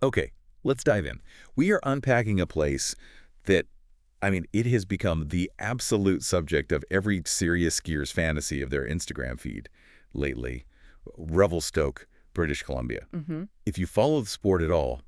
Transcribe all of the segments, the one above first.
Okay, let's dive in. We are unpacking a place that, it has become the absolute subject of every serious skier's fantasy of their Instagram feed lately. Revelstoke, British Columbia. If you follow the sport at all,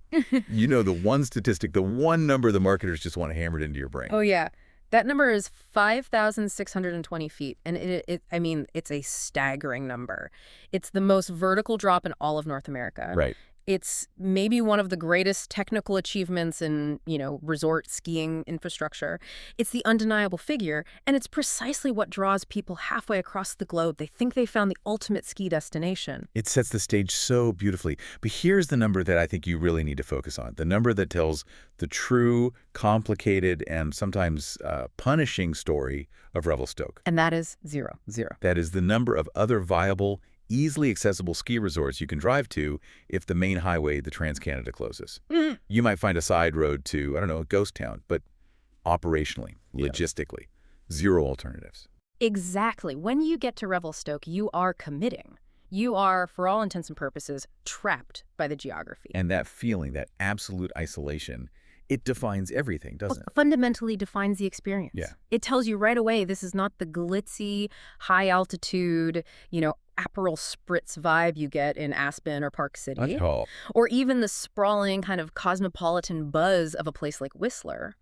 you know the one statistic, the one number the marketers just want hammered into your brain. Oh, yeah. That number is 5,620 feet, and it's a staggering number. It's the most vertical drop in all of North America. Right. It's maybe one of the greatest technical achievements in, resort skiing infrastructure. It's the undeniable figure, and it's precisely what draws people halfway across the globe. They think they found the ultimate ski destination. It sets the stage so beautifully. But here's the number that I think you really need to focus on, the number that tells the true, complicated, and sometimes punishing story of Revelstoke. And that is zero. That is the number of other viable, easily accessible ski resorts you can drive to if the main highway, the Trans-Canada, closes. You might find a side road to, I don't know, a ghost town, but operationally, logistically, zero alternatives. Exactly. When you get to Revelstoke, you are committing. You are, for all intents and purposes, trapped by the geography. And that feeling, that absolute isolation, it defines everything, doesn't it? Fundamentally defines the experience. Yeah. It tells you right away this is not the glitzy, high-altitude, Aperol Spritz vibe you get in Aspen or Park City. Not at all. Or even the sprawling kind of cosmopolitan buzz of a place like Whistler.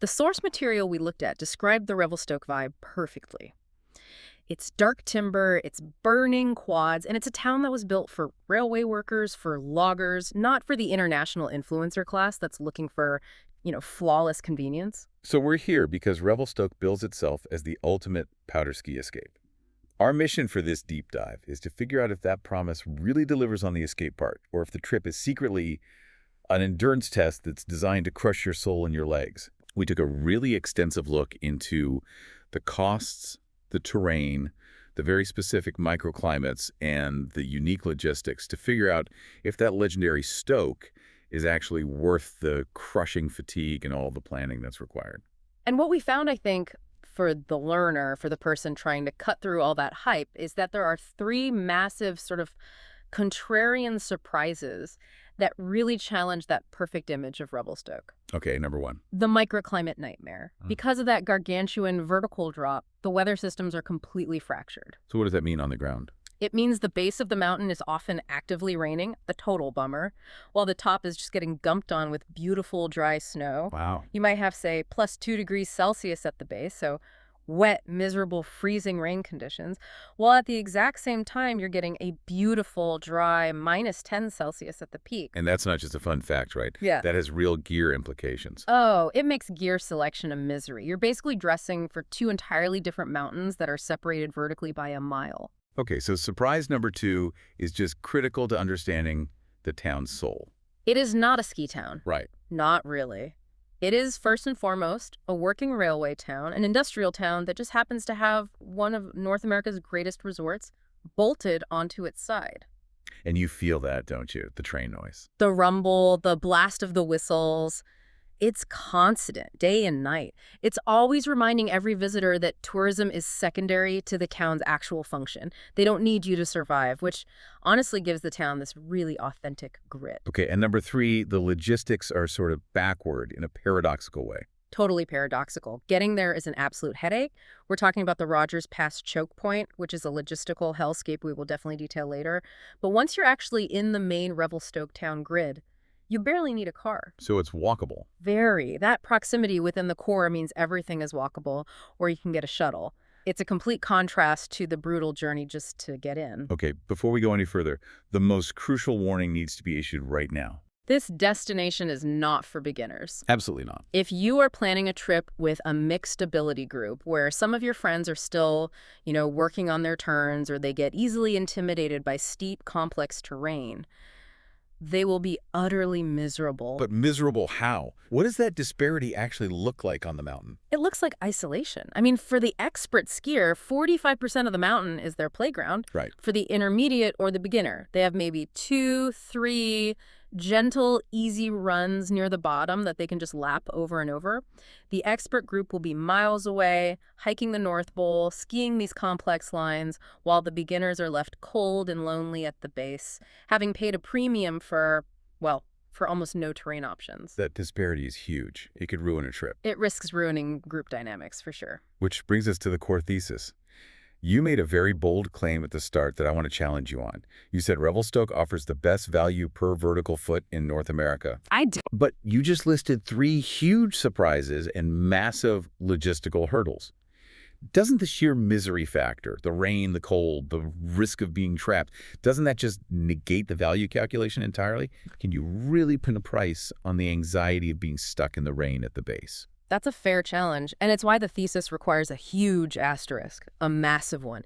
The source material we looked at described the Revelstoke vibe perfectly. It's dark timber, it's burning quads, and it's a town that was built for railway workers, for loggers, not for the international influencer class that's looking for, flawless convenience. So we're here because Revelstoke bills itself as the ultimate powder ski escape. Our mission for this deep dive is to figure out if that promise really delivers on the escape part, or if the trip is secretly an endurance test that's designed to crush your soul and your legs. We took a really extensive look into the costs, the terrain, the very specific microclimates, and the unique logistics to figure out if that legendary Stoke is actually worth the crushing fatigue and all the planning that's required. And what we found, I think, for the learner, for the person trying to cut through all that hype, is that there are three massive sort of contrarian surprises that really challenge that perfect image of Revelstoke. Okay, number one. The microclimate nightmare. Because of that gargantuan vertical drop, the weather systems are completely fractured. So what does that mean on the ground? It means the base of the mountain is often actively raining, the total bummer, while the top is just getting gumped on with beautiful dry snow. Wow. You might have, say, plus 2 degrees Celsius at the base, so wet, miserable, freezing rain conditions, while at the exact same time you're getting a beautiful, dry, minus 10 Celsius at the peak. And that's not just a fun fact, right? Yeah. That has real gear implications. Oh, it makes gear selection a misery. You're basically dressing for two entirely different mountains that are separated vertically by a mile. Okay, so surprise number two is just critical to understanding the town's soul. It is not a ski town. Right. Not really. It is, first and foremost, a working railway town, an industrial town that just happens to have one of North America's greatest resorts bolted onto its side. And you feel that, don't you? The train noise. The rumble, the blast of the whistles, it's constant, day and night. It's always reminding every visitor that tourism is secondary to the town's actual function. They don't need you to survive, which honestly gives the town this really authentic grit. Okay, and number three, the logistics are sort of backward in a paradoxical way. Totally paradoxical. Getting there is an absolute headache. We're talking about the Rogers Pass choke point, which is a logistical hellscape we will definitely detail later. But once you're actually in the main Revelstoke town grid, you barely need a car. So it's walkable. Very. That proximity within the core means everything is walkable, or you can get a shuttle. It's a complete contrast to the brutal journey just to get in. Okay, before we go any further, the most crucial warning needs to be issued right now. This destination is not for beginners. Absolutely not. If you are planning a trip with a mixed ability group where some of your friends are still, working on their turns, or they get easily intimidated by steep, complex terrain, they will be utterly miserable. But miserable how? What does that disparity actually look like on the mountain? It looks like isolation. I mean, for the expert skier, 45% of the mountain is their playground. Right. For the intermediate or the beginner, they have maybe 2, 3 gentle, easy runs near the bottom that they can just lap over and over. The expert group will be miles away, hiking the North Pole, skiing these complex lines, while the beginners are left cold and lonely at the base, having paid a premium for, well, for almost no terrain options. That disparity is huge. It could ruin a trip. It risks ruining group dynamics, for sure. Which brings us to the core thesis. You made a very bold claim at the start that I want to challenge you on. You said Revelstoke offers the best value per vertical foot in North America. I did. But you just listed 3 huge surprises and massive logistical hurdles. Doesn't the sheer misery factor, the rain, the cold, the risk of being trapped, doesn't that just negate the value calculation entirely? Can you really pin a price on the anxiety of being stuck in the rain at the base? That's a fair challenge, and it's why the thesis requires a huge asterisk, a massive one.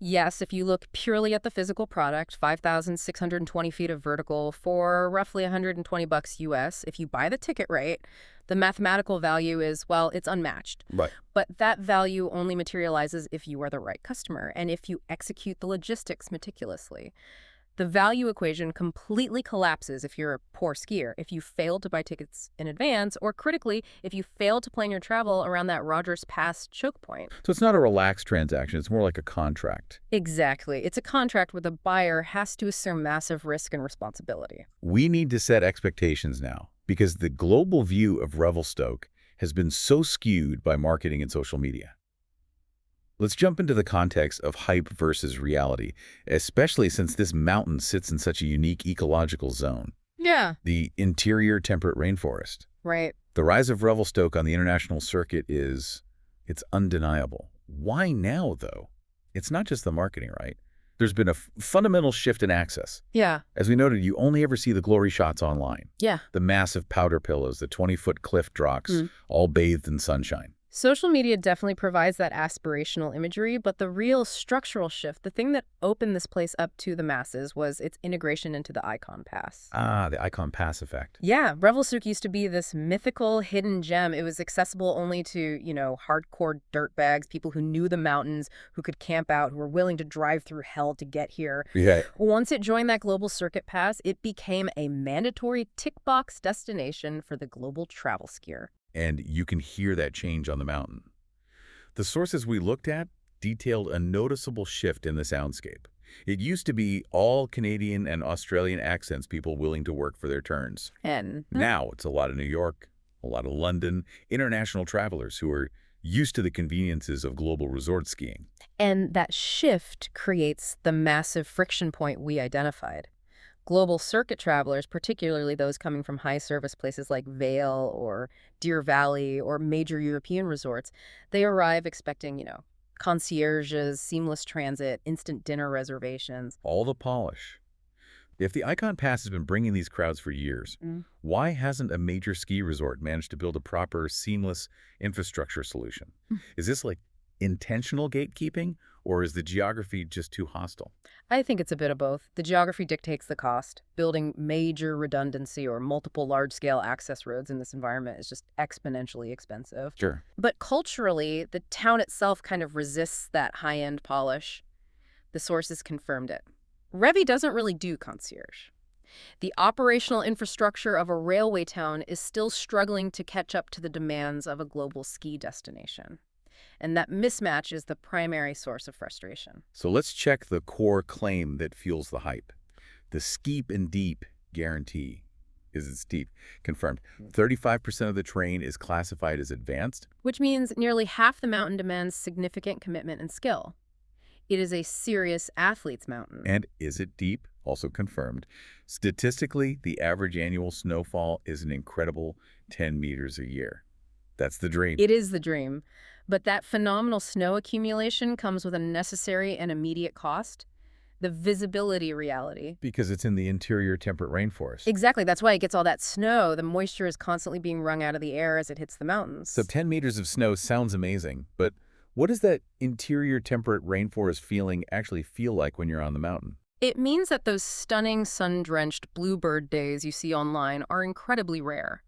Yes, if you look purely at the physical product, 5,620 feet of vertical for roughly $120 US, if you buy the ticket right, the mathematical value is, well, it's unmatched. Right. But that value only materializes if you are the right customer and if you execute the logistics meticulously. The value equation completely collapses if you're a poor skier, if you fail to buy tickets in advance, or critically, if you fail to plan your travel around that Rogers Pass choke point. So it's not a relaxed transaction. It's more like a contract. Exactly. It's a contract where the buyer has to assume massive risk and responsibility. We need to set expectations now because the global view of Revelstoke has been so skewed by marketing and social media. Let's jump into the context of hype versus reality, especially since this mountain sits in such a unique ecological zone. Yeah. The interior temperate rainforest. Right. The rise of Revelstoke on the international circuit it's undeniable. Why now, though? It's not just the marketing, right? There's been a fundamental shift in access. Yeah. As we noted, you only ever see the glory shots online. Yeah. The massive powder pillows, the 20-foot cliff drops, all bathed in sunshine. Social media definitely provides that aspirational imagery, but the real structural shift, the thing that opened this place up to the masses, was its integration into the Icon Pass. Ah, the Icon Pass effect. Yeah, Revelstoke used to be this mythical hidden gem. It was accessible only to, hardcore dirtbags, people who knew the mountains, who could camp out, who were willing to drive through hell to get here. Yeah. Once it joined that global circuit pass, it became a mandatory tick box destination for the global travel skier. And you can hear that change on the mountain. The sources we looked at detailed a noticeable shift in the soundscape. It used to be all Canadian and Australian accents, people willing to work for their turns. And Now it's a lot of New York, a lot of London, international travelers who are used to the conveniences of global resort skiing. And that shift creates the massive friction point we identified. Global circuit travelers, particularly those coming from high-service places like Vail or Deer Valley or major European resorts, they arrive expecting, concierges, seamless transit, instant dinner reservations. All the polish. If the Icon Pass has been bringing these crowds for years, why hasn't a major ski resort managed to build a proper, seamless infrastructure solution? Is this like intentional gatekeeping, or is the geography just too hostile? I think it's a bit of both. The geography dictates the cost. Building major redundancy or multiple large-scale access roads in this environment is just exponentially expensive. Sure. But culturally, the town itself kind of resists that high-end polish. The sources confirmed it. Revy doesn't really do concierge. The operational infrastructure of a railway town is still struggling to catch up to the demands of a global ski destination. And that mismatch is the primary source of frustration. So let's check the core claim that fuels the hype. The steep and deep guarantee. Is it steep? Confirmed. 35% of the terrain is classified as advanced. Which means nearly half the mountain demands significant commitment and skill. It is a serious athlete's mountain. And is it deep? Also confirmed. Statistically, the average annual snowfall is an incredible 10 meters a year. That's the dream. It is the dream. But that phenomenal snow accumulation comes with a necessary and immediate cost. The visibility reality. Because it's in the interior temperate rainforest. Exactly. That's why it gets all that snow. The moisture is constantly being wrung out of the air as it hits the mountains. So 10 meters of snow sounds amazing, but what does that interior temperate rainforest feeling actually feel like when you're on the mountain? It means that those stunning sun-drenched bluebird days you see online are incredibly rare.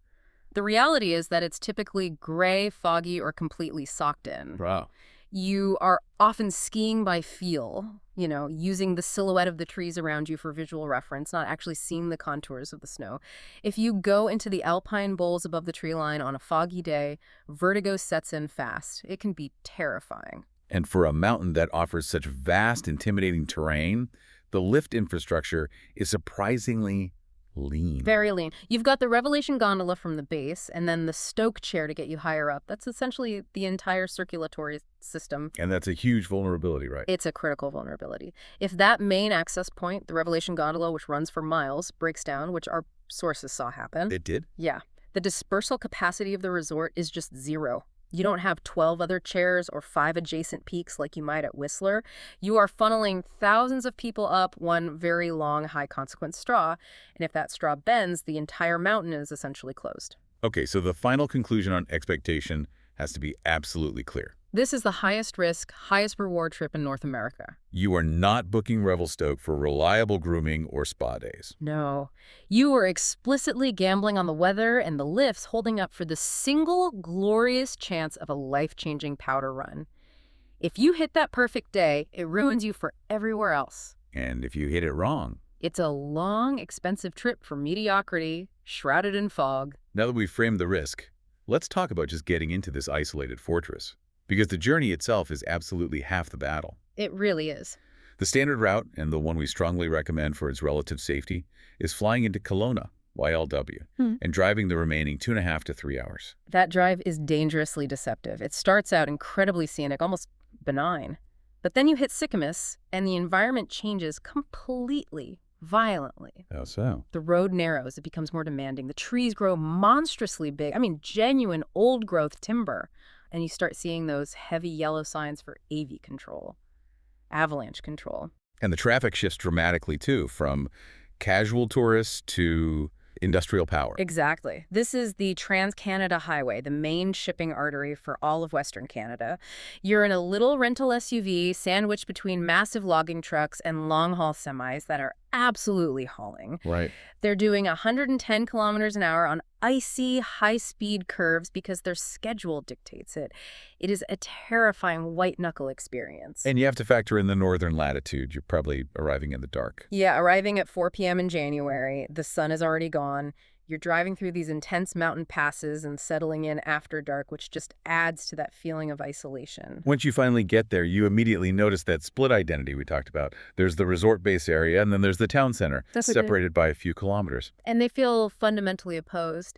The reality is that it's typically gray, foggy, or completely socked in. Wow. You are often skiing by feel, using the silhouette of the trees around you for visual reference, not actually seeing the contours of the snow. If you go into the alpine bowls above the tree line on a foggy day, vertigo sets in fast. It can be terrifying. And for a mountain that offers such vast, intimidating terrain, the lift infrastructure is surprisingly Lean. Very lean. You've got the Revelation gondola from the base, and then the Stoke chair to get you higher up. That's essentially the entire circulatory system. And that's a huge vulnerability, right? It's a critical vulnerability. If that main access point, the Revelation gondola, which runs for miles, breaks down, which our sources saw happen. It did? Yeah. The dispersal capacity of the resort is just zero. You don't have 12 other chairs or 5 adjacent peaks like you might at Whistler. You are funneling thousands of people up one very long, high-consequence straw, and if that straw bends, the entire mountain is essentially closed. Okay, so the final conclusion on expectation has to be absolutely clear. This is the highest risk, highest reward trip in North America. You are not booking Revelstoke for reliable grooming or spa days. No. You are explicitly gambling on the weather and the lifts holding up for the single glorious chance of a life-changing powder run. If you hit that perfect day, it ruins you for everywhere else. And if you hit it wrong... It's a long, expensive trip for mediocrity, shrouded in fog. Now that we've framed the risk, let's talk about just getting into this isolated fortress. Because the journey itself is absolutely half the battle. It really is. The standard route, and the one we strongly recommend for its relative safety, is flying into Kelowna, YLW, and driving the remaining 2.5 to 3 hours. That drive is dangerously deceptive. It starts out incredibly scenic, almost benign. But then you hit Sycamus, and the environment changes completely, violently. How so? The road narrows. It becomes more demanding. The trees grow monstrously big. I mean, genuine old-growth timber. And you start seeing those heavy yellow signs for AV control, avalanche control. And the traffic shifts dramatically, too, from casual tourists to industrial power. Exactly. This is the Trans-Canada Highway, the main shipping artery for all of Western Canada. You're in a little rental SUV sandwiched between massive logging trucks and long-haul semis that are absolutely hauling. Right. They're doing 110 kilometers an hour on icy, high-speed curves because their schedule dictates it. It is a terrifying white-knuckle experience. And you have to factor in the northern latitude. You're probably arriving in the dark. Yeah, arriving at 4 p.m. in January, the sun is already gone. You're driving through these intense mountain passes and settling in after dark, which just adds to that feeling of isolation. Once you finally get there, you immediately notice that split identity we talked about. There's the resort base area, and then there's the town center, separated by a few kilometers. And they feel fundamentally opposed.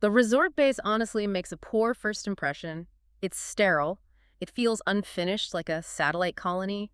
The resort base honestly makes a poor first impression. It's sterile. It feels unfinished, like a satellite colony.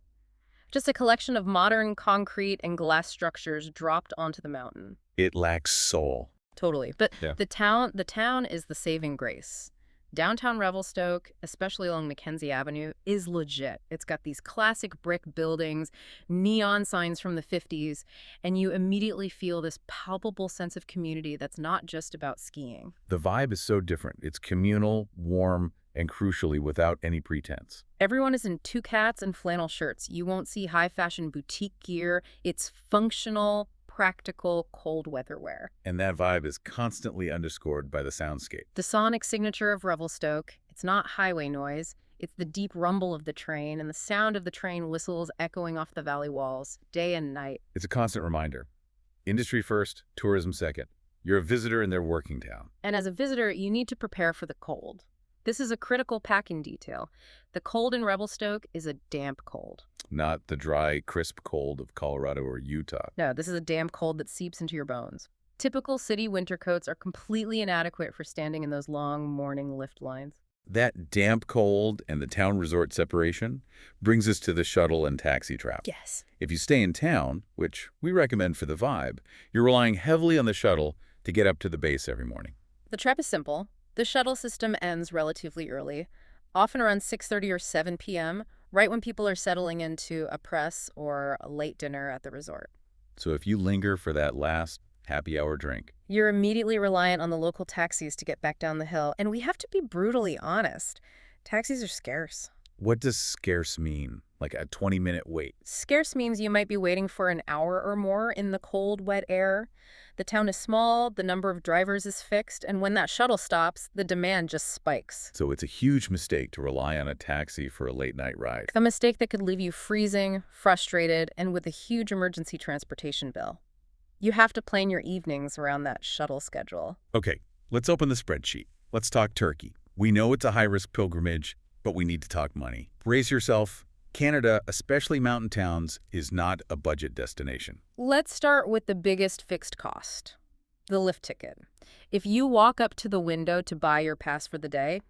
Just a collection of modern concrete and glass structures dropped onto the mountain. It lacks soul. Totally. But Yeah. the town is the saving grace. Downtown Revelstoke, especially along Mackenzie Avenue, is legit. It's got these classic brick buildings, neon signs from the 50s, and you immediately feel this palpable sense of community that's not just about skiing. The vibe is so different. It's communal, warm, and crucially without any pretense. Everyone is in toucats and flannel shirts. You won't see high-fashion boutique gear. It's functional, practical, cold weather wear. And that vibe is constantly underscored by the soundscape. The sonic signature of Revelstoke, it's not highway noise. It's the deep rumble of the train and the sound of the train whistles echoing off the valley walls, day and night. It's a constant reminder. Industry first, tourism second. You're a visitor in their working town. And as a visitor, you need to prepare for the cold. This is a critical packing detail. The cold in Revelstoke is a damp cold. Not the dry, crisp cold of Colorado or Utah. No, this is a damp cold that seeps into your bones. Typical city winter coats are completely inadequate for standing in those long morning lift lines. That damp cold and the town resort separation brings us to the shuttle and taxi trap. Yes. If you stay in town, which we recommend for the vibe, you're relying heavily on the shuttle to get up to the base every morning. The trap is simple. The shuttle system ends relatively early, often around 6:30 or 7 p.m., right when people are settling into a press or a late dinner at the resort. So if you linger for that last happy hour drink, You're immediately reliant on the local taxis to get back down the hill. And we have to be brutally honest. Taxis are scarce. what does scarce mean? Like a 20-minute wait? Scarce means you might be waiting for an hour or more in the cold, wet air. The town is small, the number of drivers is fixed, and when that shuttle stops, the demand just spikes. So it's a huge mistake to rely on a taxi for a late-night ride. A mistake that could leave you freezing, frustrated, and with a huge emergency transportation bill. You have to plan your evenings around that shuttle schedule. Okay, let's open the spreadsheet. Let's talk Turkey. We know it's a high-risk pilgrimage, but we need to talk money. Brace yourself. Canada, especially mountain towns, is not a budget destination. Let's start with the biggest fixed cost, the lift ticket. If you walk up to the window to buy your pass for the day,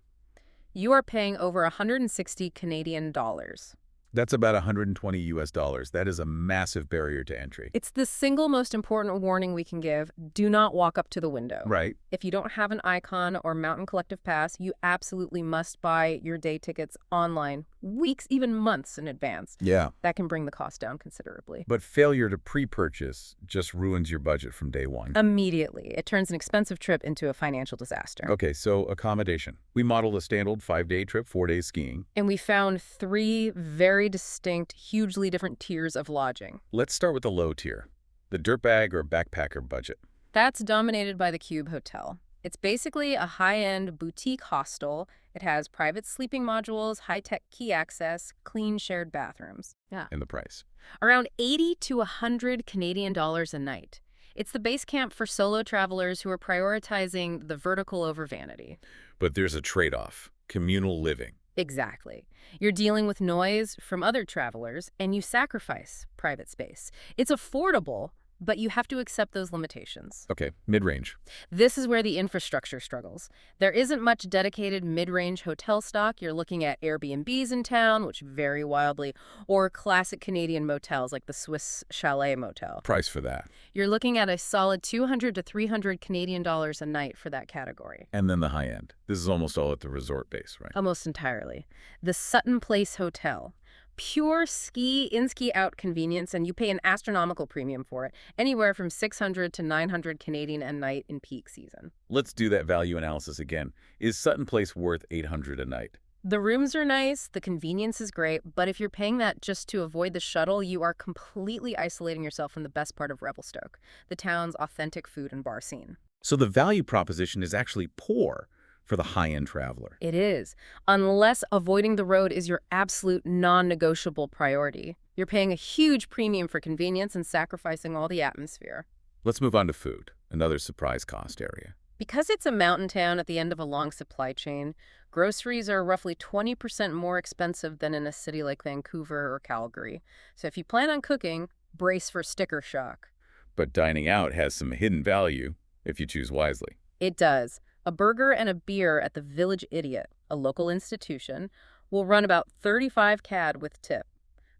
you are paying over 160 Canadian dollars. That's about 120 US dollars. That is a massive barrier to entry. It's the single most important warning we can give. Do not walk up to the window. Right. If you don't have an Icon or Mountain Collective Pass, you absolutely must buy your day tickets online, weeks, even months in advance. Yeah. That can bring the cost down considerably. But failure to pre-purchase just ruins your budget from day one. Immediately, it turns an expensive trip into a financial disaster. Okay, so accommodation. We modeled a standard 5-day trip, 4 days skiing. And we found 3 very distinct, hugely different tiers of lodging. Let's start with the low tier, the dirtbag or backpacker budget. That's dominated by the Cube Hotel. It's basically a high-end boutique hostel. It has private sleeping modules, high-tech key access, clean shared bathrooms. Yeah. And the price. Around 80 to 100 Canadian dollars a night. It's the base camp for solo travelers who are prioritizing the vertical over vanity. But there's a trade-off, communal living. Exactly. You're dealing with noise from other travelers, and you sacrifice private space. It's affordable, but you have to accept those limitations. Okay, mid-range. This is where the infrastructure struggles. There isn't much dedicated mid-range hotel stock. You're looking at Airbnbs in town, which vary wildly, or classic Canadian motels like the Swiss Chalet Motel. Price for that. You're looking at a solid 200 to 300 Canadian dollars a night for that category. And then the high end. This is almost all at the resort base, right? Almost entirely. The Sutton Place Hotel. Pure ski in, ski out convenience, and you pay an astronomical premium for it, anywhere from 600 to 900 Canadian a night in peak season. Let's do that value analysis again. Is Sutton Place worth $800 a night? The rooms are nice, the convenience is great, but if you're paying that just to avoid the shuttle, you are completely isolating yourself from the best part of Revelstoke, the town's authentic food and bar scene. So the value proposition is actually poor for the high-end traveler. It is, unless avoiding the road is your absolute non-negotiable priority. You're paying a huge premium for convenience and sacrificing all the atmosphere. Let's move on to food, another surprise cost area. Because it's a mountain town at the end of a long supply chain, groceries are roughly 20% more expensive than in a city like Vancouver or Calgary. So if you plan on cooking, brace for sticker shock. But dining out has some hidden value if you choose wisely. It does. A burger and a beer at the Village Idiot, a local institution, will run about 35 CAD with tip.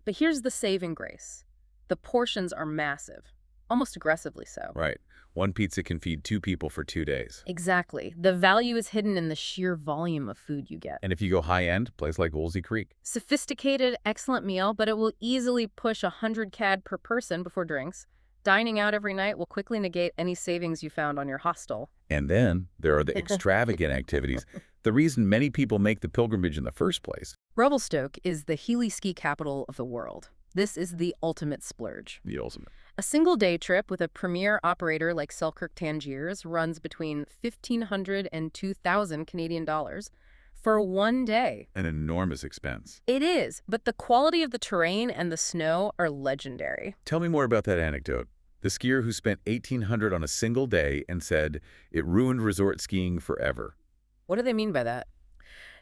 But here's the saving grace. The portions are massive, almost aggressively so. Right. One pizza can feed 2 people for 2 days. Exactly. The value is hidden in the sheer volume of food you get. And if you go high-end, place like Woolsey Creek. Sophisticated, excellent meal, but it will easily push 100 CAD per person before drinks. Dining out every night will quickly negate any savings you found on your hostel. And then there are the extravagant activities, the reason many people make the pilgrimage in the first place. Revelstoke is the Healy ski capital of the world. This is the ultimate splurge. The ultimate. A single-day trip with a premier operator like Selkirk Tangiers runs between 1,500 and 2,000 Canadian dollars for 1 day. An enormous expense. It is, but the quality of the terrain and the snow are legendary. Tell me more about that anecdote. The skier who spent $1,800 on a single day and said it ruined resort skiing forever. What do they mean by that?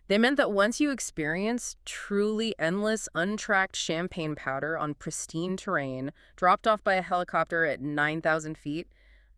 They meant that once you experience truly endless, untracked champagne powder on pristine terrain, dropped off by a helicopter at 9,000 feet,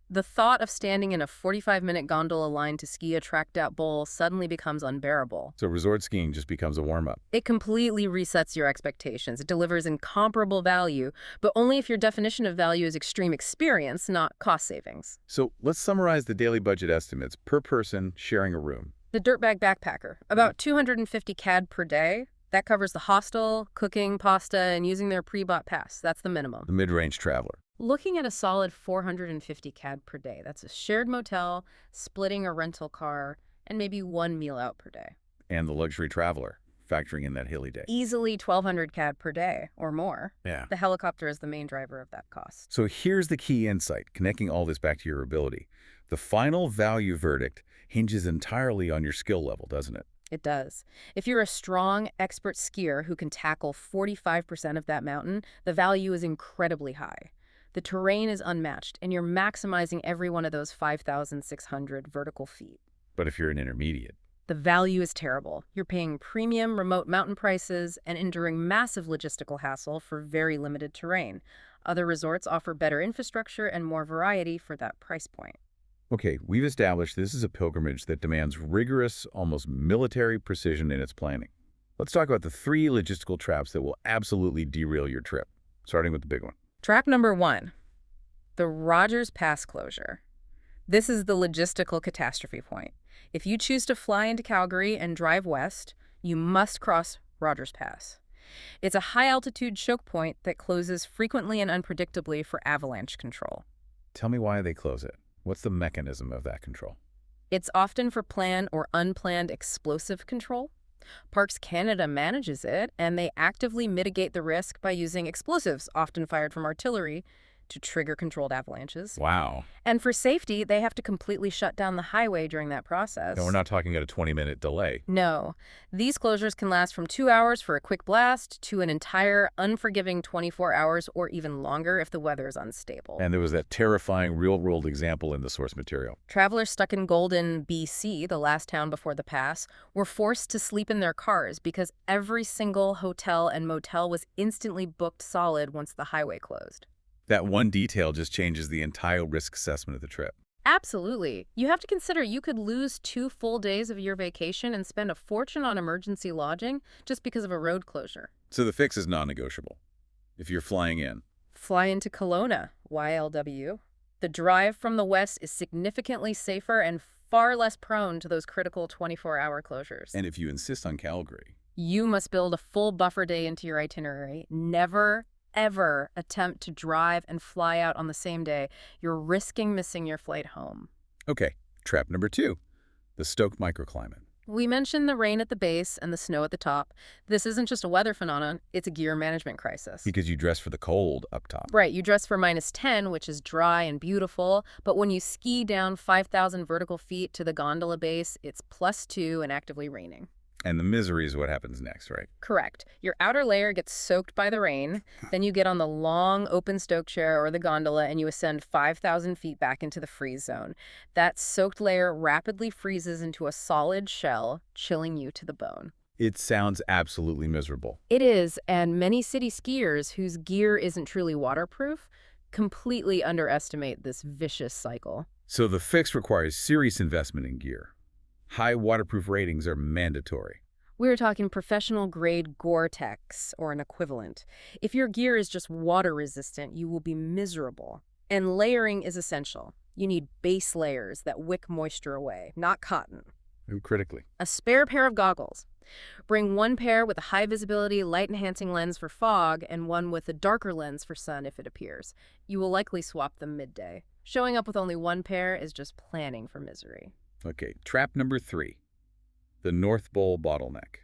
the thought of standing in a 45-minute gondola line to ski a tracked-out bowl suddenly becomes unbearable. So resort skiing just becomes a warm-up. It completely resets your expectations. It delivers incomparable value, but only if your definition of value is extreme experience, not cost savings. So let's summarize the daily budget estimates per person sharing a room. The dirtbag backpacker, about 250 CAD per day. That covers the hostel, cooking, pasta, and using their pre-bought pass. That's the minimum. The mid-range traveler. Looking at a solid 450 CAD per day. That's a shared motel, splitting a rental car, and maybe 1 meal out per day. And the luxury traveler, factoring in that hilly day. Easily 1,200 CAD per day or more. Yeah. The helicopter is the main driver of that cost. So here's the key insight, connecting all this back to your ability. The final value verdict hinges entirely on your skill level, doesn't it? It does. If you're a strong, expert skier who can tackle 45% of that mountain, the value is incredibly high. The terrain is unmatched, and you're maximizing every one of those 5,600 vertical feet. But if you're an intermediate, The value is terrible. You're paying premium remote mountain prices and enduring massive logistical hassle for very limited terrain. Other resorts offer better infrastructure and more variety for that price point. Okay, we've established this is a pilgrimage that demands rigorous, almost military precision in its planning. Let's talk about the 3 logistical traps that will absolutely derail your trip, starting with the big one. Trap number 1, the Rogers Pass closure. This is the logistical catastrophe point. If you choose to fly into Calgary and drive west, you must cross Rogers Pass. It's a high-altitude choke point that closes frequently and unpredictably for avalanche control. Tell me why they close it. What's the mechanism of that control? It's often for planned or unplanned explosive control. Parks Canada manages it, and they actively mitigate the risk by using explosives, often fired from artillery, to trigger controlled avalanches. Wow. And for safety, they have to completely shut down the highway during that process. And we're not talking about a 20-minute delay. No. These closures can last from 2 hours for a quick blast to an entire unforgiving 24 hours or even longer if the weather is unstable. And there was that terrifying real-world example in the source material. Travelers stuck in Golden, BC, the last town before the pass, were forced to sleep in their cars because every single hotel and motel was instantly booked solid once the highway closed. That one detail just changes the entire risk assessment of the trip. Absolutely. You have to consider you could lose 2 full days of your vacation and spend a fortune on emergency lodging just because of a road closure. So the fix is non-negotiable. If you're flying in, Fly into Kelowna, YLW. The drive from the west is significantly safer and far less prone to those critical 24-hour closures. and if you insist on Calgary, You must build a full buffer day into your itinerary. Never, ever attempt to drive and fly out on the same day. You're risking missing your flight home. okay, trap number 2, the Stoke microclimate. We mentioned the rain at the base and the snow at the top. This isn't just a weather phenomenon, it's a gear management crisis. Because you dress for the cold up top. Right, you dress for -10, which is dry and beautiful, but when you ski down 5,000 vertical feet to the gondola base, it's +2 and actively raining. And the misery is what happens next, right? Correct. Your outer layer gets soaked by the rain, then you get on the long open stoke chair or the gondola and you ascend 5,000 feet back into the freeze zone. That soaked layer rapidly freezes into a solid shell, chilling you to the bone. It sounds absolutely miserable. It is, and many city skiers whose gear isn't truly waterproof completely underestimate this vicious cycle. So the fix requires serious investment in gear. High waterproof ratings are mandatory. We're talking professional-grade Gore-Tex or an equivalent. If your gear is just water-resistant, you will be miserable. And layering is essential. You need base layers that wick moisture away, not cotton. Critically. A spare pair of goggles. Bring one pair with a high-visibility, light-enhancing lens for fog and one with a darker lens for sun if it appears. You will likely swap them midday. Showing up with only one pair is just planning for misery. Okay, trap number 3, the North Pole bottleneck.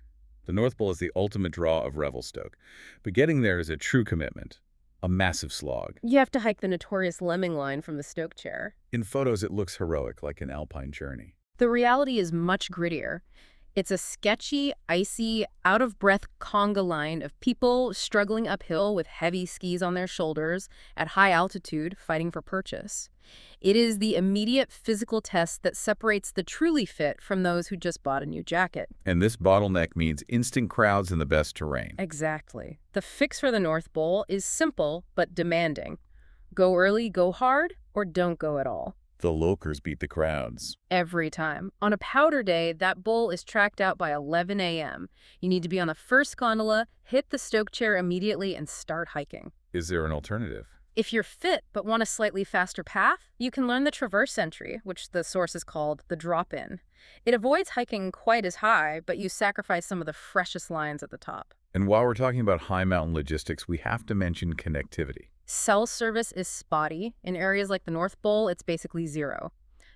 The North Pole is the ultimate draw of Revelstoke, but getting there is a true commitment, a massive slog. You have to hike the notorious lemming line from the stoke chair. In photos, it looks heroic, like an alpine journey. The reality is much grittier. It's a sketchy, icy, out-of-breath conga line of people struggling uphill with heavy skis on their shoulders at high altitude fighting for purchase. It is the immediate physical test that separates the truly fit from those who just bought a new jacket. And this bottleneck means instant crowds in the best terrain. Exactly. The fix for the North Pole is simple but demanding. Go early, go hard, or don't go at all. The locals beat the crowds. Every time. On a powder day, that bowl is tracked out by 11 a.m. You need to be on the first gondola, hit the stoke chair immediately, and start hiking. Is there an alternative? If you're fit but want a slightly faster path, you can learn the traverse entry, which the source is called the drop-in. It avoids hiking quite as high, but you sacrifice some of the freshest lines at the top. And while we're talking about high mountain logistics, we have to mention connectivity. Cell service is spotty. In areas like the North Pole, it's basically zero.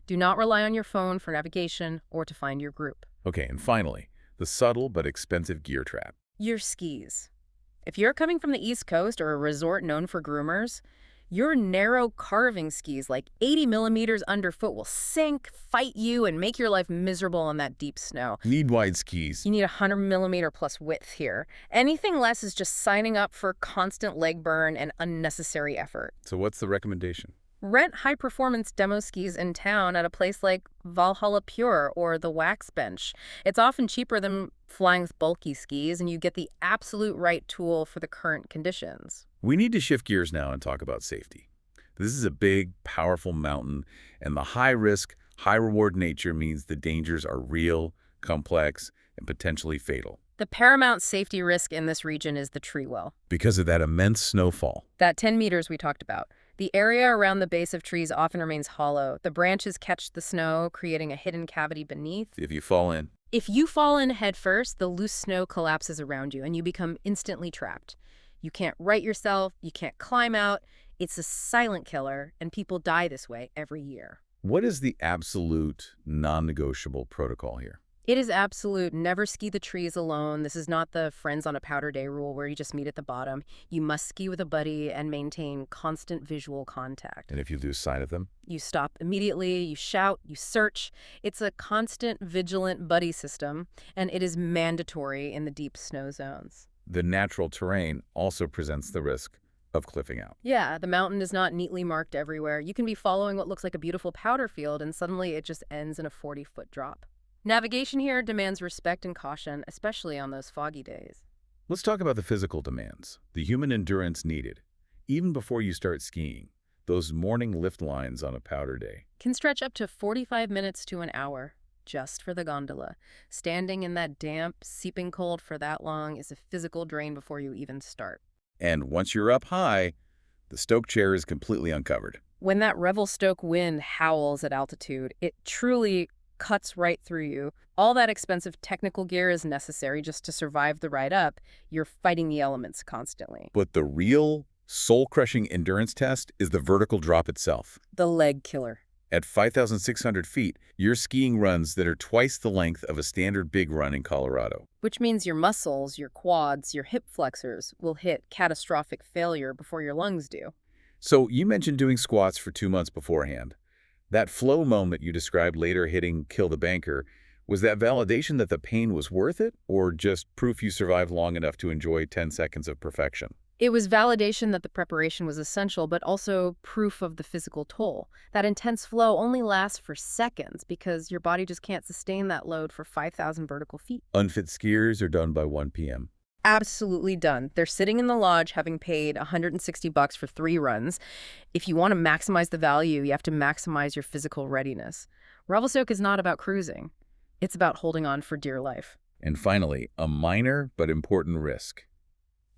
Do not rely on your phone for navigation or to find your group. Okay, and finally, the subtle but expensive gear trap. Your skis. If you're coming from the East Coast or a resort known for groomers, your narrow carving skis like 80 millimeters underfoot will sink, fight you, and make your life miserable on that deep snow. Need wide skis. You need 100 millimeter plus width here. Anything less is just signing up for constant leg burn and unnecessary effort. So what's the recommendation? Rent high-performance demo skis in town at a place like Valhalla Pure or the Wax Bench. It's often cheaper than flying with bulky skis, and you get the absolute right tool for the current conditions. We need to shift gears now and talk about safety. This is a big, powerful mountain, and the high-risk, high-reward nature means the dangers are real, complex, and potentially fatal. The paramount safety risk in this region is the tree well. Because of that immense snowfall. That 10 meters we talked about. The area around the base of trees often remains hollow. The branches catch the snow, creating a hidden cavity beneath. If you fall in. If you fall in head first, the loose snow collapses around you and you become instantly trapped. You can't right yourself, you can't climb out. It's a silent killer, and people die this way every year. What is the absolute non-negotiable protocol here? It is absolute. Never ski the trees alone. This is not the friends on a powder day rule where you just meet at the bottom. You must ski with a buddy and maintain constant visual contact. And if you lose sight of them? You stop immediately, you shout, you search. It's a constant, vigilant buddy system, and it is mandatory in the deep snow zones. The natural terrain also presents the risk of cliffing out. Yeah, the mountain is not neatly marked everywhere. You can be following what looks like a beautiful powder field, and suddenly it just ends in a 40-foot drop. Navigation here demands respect and caution, especially on those foggy days. Let's talk about the physical demands, the human endurance needed. Even before you start skiing, those morning lift lines on a powder day Can stretch up to 45 minutes to an hour, just for the gondola. Standing in that damp, seeping cold for that long is a physical drain before you even start. And once you're up high, the Stoke chair is completely uncovered. When that Revelstoke wind howls at altitude, it truly cuts right through you. All that expensive technical gear is necessary just to survive the ride up. You're fighting the elements constantly. But the real, soul-crushing endurance test is the vertical drop itself. The leg killer. At 5,600 feet, you're skiing runs that are twice the length of a standard big run in Colorado. Which means your muscles, your quads, your hip flexors will hit catastrophic failure before your lungs do. So you mentioned doing squats for 2 months beforehand. That flow moment you described later hitting Kill the Banker, was that validation that the pain was worth it, or just proof you survived long enough to enjoy 10 seconds of perfection? It was validation that the preparation was essential, but also proof of the physical toll. That intense flow only lasts for seconds because your body just can't sustain that load for 5,000 vertical feet. Unfit skiers are done by 1 p.m. Absolutely done. They're sitting in the lodge having paid $160 for 3 runs. If you want to maximize the value, you have to maximize your physical readiness. Revelstoke is not about cruising. It's about holding on for dear life. And finally, a minor but important risk.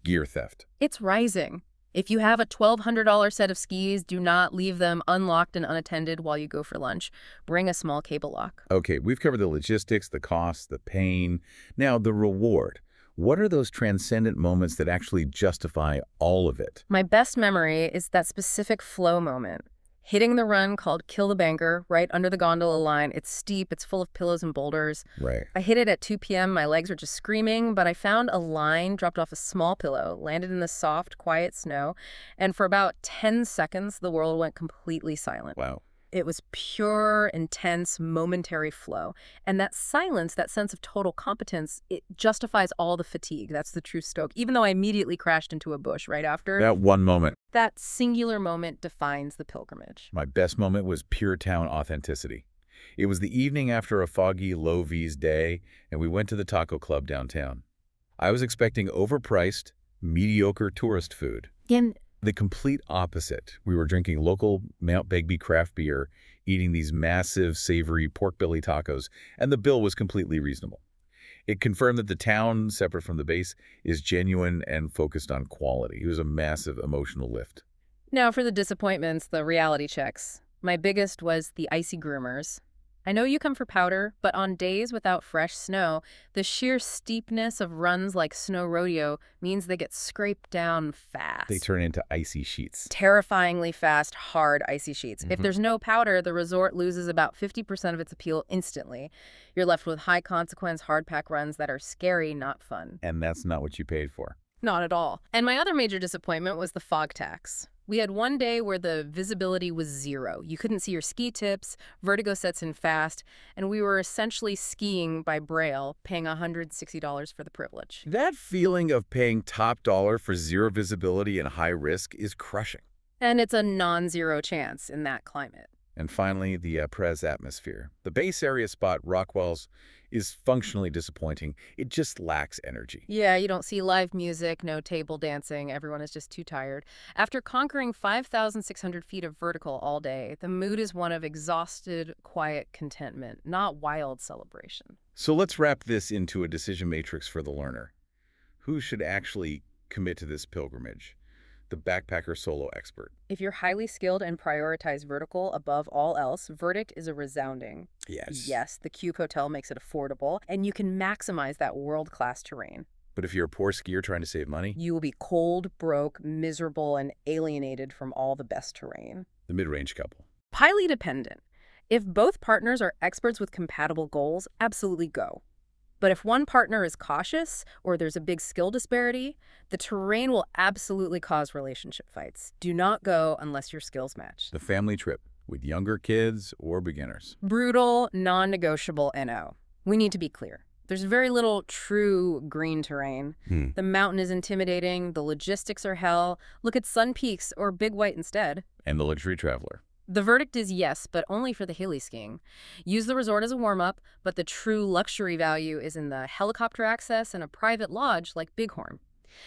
Gear theft. It's rising. If you have a $1,200 set of skis, do not leave them unlocked and unattended while you go for lunch. Bring a small cable lock. Okay, we've covered the logistics, the costs, the pain. Now, the reward. What are those transcendent moments that actually justify all of it? My best memory is that specific flow moment. Hitting the run called Kill the Banker right under the gondola line. It's steep, it's full of pillows and boulders. Right. I hit it at 2 p.m. My legs were just screaming, but I found a line, dropped off a small pillow, landed in the soft, quiet snow, and for about 10 seconds, the world went completely silent. Wow. It was pure, intense, momentary flow. And that silence, that sense of total competence, it justifies all the fatigue. That's the true Stoke. Even though I immediately crashed into a bush right after. That one moment. That singular moment defines the pilgrimage. My best moment was pure town authenticity. It was the evening after a foggy, low-vis day, and we went to the taco club downtown. I was expecting overpriced, mediocre tourist food. And The complete opposite. We were drinking local Mount Begbie craft beer, eating these massive, savory pork belly tacos, and the bill was completely reasonable. It confirmed that the town, separate from the base, is genuine and focused on quality. It was a massive emotional lift. now for the disappointments, the reality checks. My biggest was the icy groomers. I know you come for powder, but on days without fresh snow, the sheer steepness of runs like Snow Rodeo means they get scraped down fast. They turn into icy sheets. Terrifyingly fast, hard, icy sheets. If there's no powder, the resort loses about 50% of its appeal instantly. You're left with high-consequence, hard-pack runs that are scary, not fun. And that's not what you paid for. Not at all. And my other major disappointment was the fog tax. We had one day where the visibility was 0. You couldn't see your ski tips, vertigo sets in fast, and we were essentially skiing by braille, paying $160 for the privilege. That feeling of paying top dollar for zero visibility and high risk is crushing. And it's a non-zero chance in that climate. And finally, the Prez atmosphere. The base area spot, Rockwell's, is functionally disappointing. It just lacks energy. Yeah, you don't see live music, no table dancing, everyone is just too tired. After conquering 5,600 feet of vertical all day, the mood is one of exhausted, quiet contentment, not wild celebration. So let's wrap this into a decision matrix for the learner. Who should actually commit to this pilgrimage? The backpacker solo expert. If you're highly skilled and prioritize vertical above all else, verdict is a resounding Yes. yes. The Cube Hotel makes it affordable, and you can maximize that world-class terrain. But if you're a poor skier trying to save money, You will be cold, broke, miserable, and alienated from all the best terrain. the mid-range couple. Highly dependent. If both partners are experts with compatible goals, absolutely go. But if one partner is cautious or there's a big skill disparity, the terrain will absolutely cause relationship fights. Do not go unless your skills match. The family trip with younger kids or beginners. Brutal, non-negotiable NO. We need to be clear. There's very little true green terrain. The mountain is intimidating, the logistics are hell. Look at Sun Peaks or Big White instead. And the luxury traveler. The verdict is yes, but only for the hilly skiing. Use the resort as a warm-up, but the true luxury value is in the helicopter access and a private lodge like Bighorn.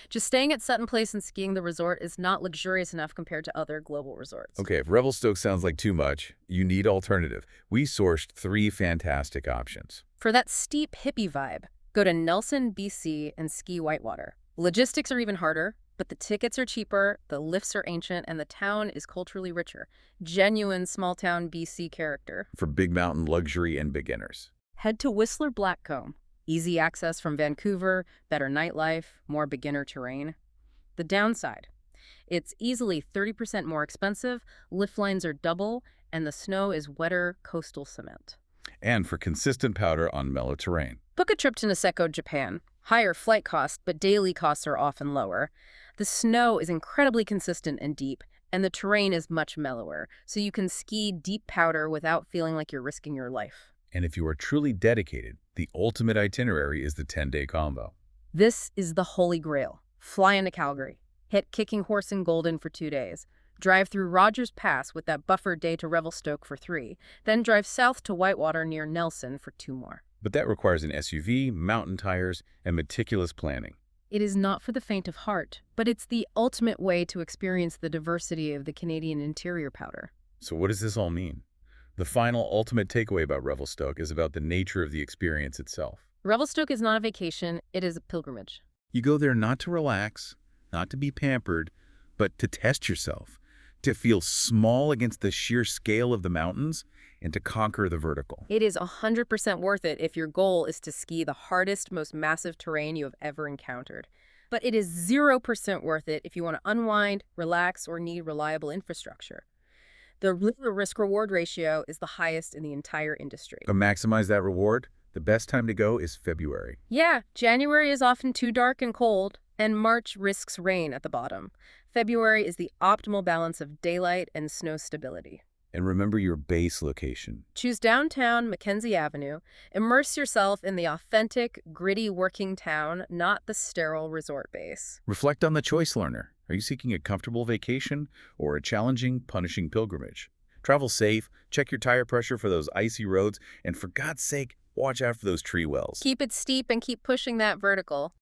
Just staying at Sutton Place and skiing the resort is not luxurious enough compared to other global resorts. Okay, if Revelstoke sounds like too much, you need alternative. We sourced 3 fantastic options. For that steep hippie vibe, go to Nelson, BC and ski Whitewater. Logistics are even harder, but the tickets are cheaper, the lifts are ancient, and the town is culturally richer. Genuine small-town BC character. For big mountain luxury and beginners. Head to Whistler Blackcomb. Easy access from Vancouver, better nightlife, more beginner terrain. The downside: it's easily 30% more expensive, lift lines are double, and the snow is wetter coastal cement. And for consistent powder on mellow terrain. Book a trip to Niseko, Japan. Higher flight costs, but daily costs are often lower. The snow is incredibly consistent and deep, and the terrain is much mellower, so you can ski deep powder without feeling like you're risking your life. And if you are truly dedicated, the ultimate itinerary is the 10-day combo. This is the holy grail. Fly into Calgary. Hit Kicking Horse in Golden for 2 days. Drive through Rogers Pass with that buffered day to Revelstoke for 3. Then drive south to Whitewater near Nelson for 2 more. But that requires an SUV, mountain tires, and meticulous planning. It is not for the faint of heart, but it's the ultimate way to experience the diversity of the Canadian interior powder. So what does this all mean? The final ultimate takeaway about Revelstoke is about the nature of the experience itself. Revelstoke is not a vacation, it is a pilgrimage. You go there not to relax, not to be pampered, but to test yourself, to feel small against the sheer scale of the mountains, and to conquer the vertical. It is 100% worth it if your goal is to ski the hardest, most massive terrain you have ever encountered. But it is 0% worth it if you want to unwind, relax, or need reliable infrastructure. The risk-reward ratio is the highest in the entire industry. To maximize that reward, the best time to go is February. Yeah, January is often too dark and cold, and March risks rain at the bottom. February is the optimal balance of daylight and snow stability. And remember your base location. Choose downtown Mackenzie Avenue. Immerse yourself in the authentic, gritty working town, not the sterile resort base. Reflect on the choice, learner. Are you seeking a comfortable vacation or a challenging, punishing pilgrimage? Travel safe, check your tire pressure for those icy roads, and for God's sake, watch out for those tree wells. Keep it steep and keep pushing that vertical.